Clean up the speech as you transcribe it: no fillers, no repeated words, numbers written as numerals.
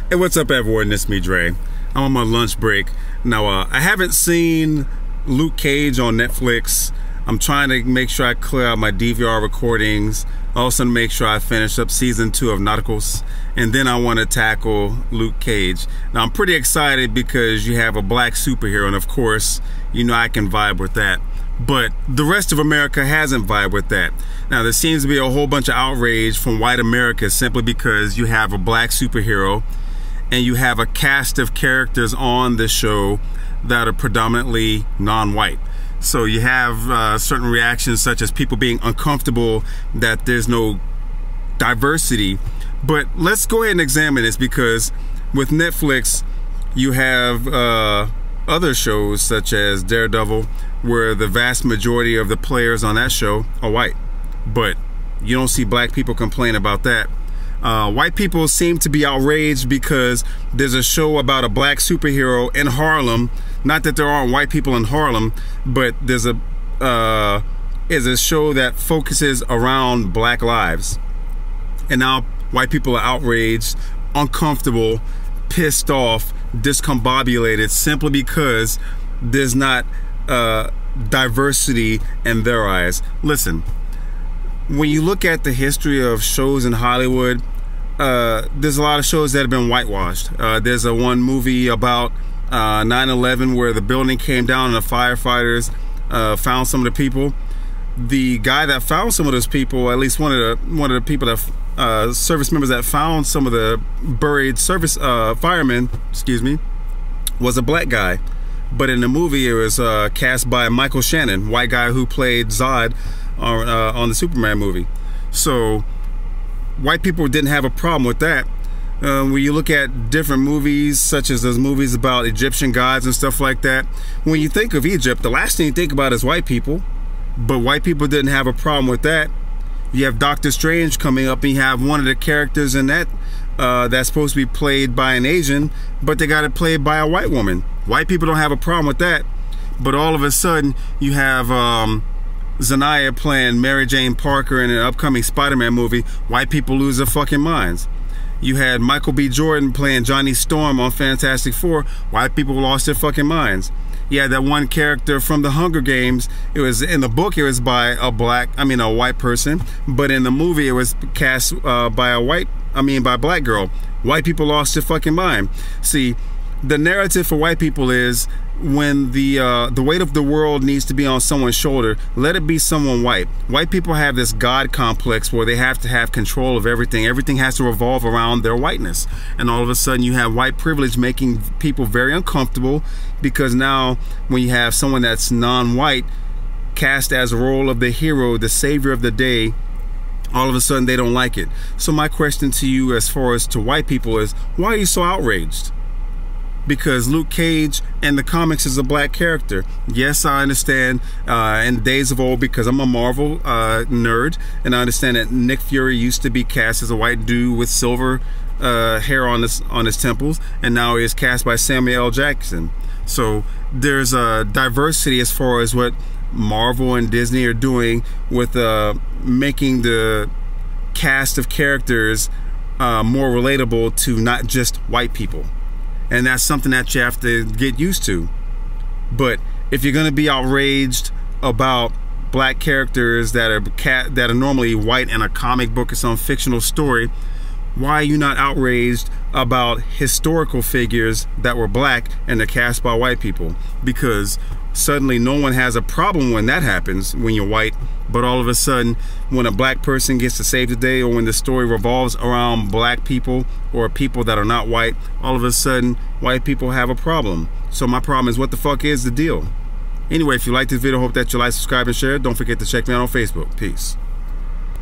Hey, what's up, everyone? It's me, Dre. I'm on my lunch break. Now, I haven't seen Luke Cage on Netflix. I'm trying to make sure I clear out my DVR recordings. Also make sure I finish up season 2 of Narcos. And then I want to tackle Luke Cage. Now, I'm pretty excited because you have a black superhero. And of course, you know I can vibe with that. But the rest of America hasn't vibed with that. Now, there seems to be a whole bunch of outrage from white America simply because you have a black superhero and you have a cast of characters on the show that are predominantly non-white. So you have certain reactions such as people being uncomfortable that there's no diversity. But let's go ahead and examine this, because with Netflix you have other shows such as Daredevil, where the vast majority of the players on that show are white, but you don't see black people complain about that. White people seem to be outraged because there's a show about a black superhero in Harlem. Not that there aren't white people in Harlem, but there's a show that focuses around black lives. And now white people are outraged, uncomfortable, pissed off, discombobulated simply because there's not diversity in their eyes. Listen, when you look at the history of shows in Hollywood, there's a lot of shows that have been whitewashed. There's one movie about 9/11 where the building came down and the firefighters found some of the people. The guy that found some of those people, at least one of the people that service members that found some of the buried service firemen, excuse me, was a black guy. But in the movie, it was cast by Michael Shannon, white guy who played Zod on the Superman movie. So white people didn't have a problem with that. When you look at different movies, such as those movies about Egyptian gods and stuff like that, when you think of Egypt, the last thing you think about is white people. But white people didn't have a problem with that. You have Doctor Strange coming up, and you have one of the characters in that that's supposed to be played by an Asian, but they got it played by a white woman. White people don't have a problem with that. But all of a sudden, you have Zendaya playing Mary Jane Parker in an upcoming Spider-Man movie. White people lose their fucking minds. You had Michael B. Jordan playing Johnny Storm on Fantastic Four. White people lost their fucking minds. You had that one character from the Hunger Games. It was in the book, it was by a white person, but in the movie it was cast by a black girl. White people lost their fucking mind. See, the narrative for white people is, when the weight of the world needs to be on someone's shoulder, let it be someone white. White people have this God complex where they have to have control of everything. Everything has to revolve around their whiteness. And all of a sudden you have white privilege making people very uncomfortable, because now when you have someone that's non-white cast as a role of the hero, the savior of the day, all of a sudden they don't like it. So my question to you, as far as to white people, is, why are you so outraged? Because Luke Cage in the comics is a black character. Yes, I understand in days of old, because I'm a Marvel nerd, and I understand that Nick Fury used to be cast as a white dude with silver hair on his temples, and now he is cast by Samuel L. Jackson. So there's a diversity as far as what Marvel and Disney are doing with making the cast of characters more relatable to not just white people. And that's something that you have to get used to. But if you're going to be outraged about black characters that are normally white in a comic book or some fictional story, why are you not outraged about historical figures that were black and they're cast by white people? Because suddenly no one has a problem when that happens when you're white, but all of a sudden when a black person gets to save the day, or when the story revolves around black people or people that are not white, all of a sudden white people have a problem. So my problem is, what the fuck is the deal? Anyway, if you like this video, hope that you like, subscribe, and share. Don't forget to check me out on Facebook. Peace.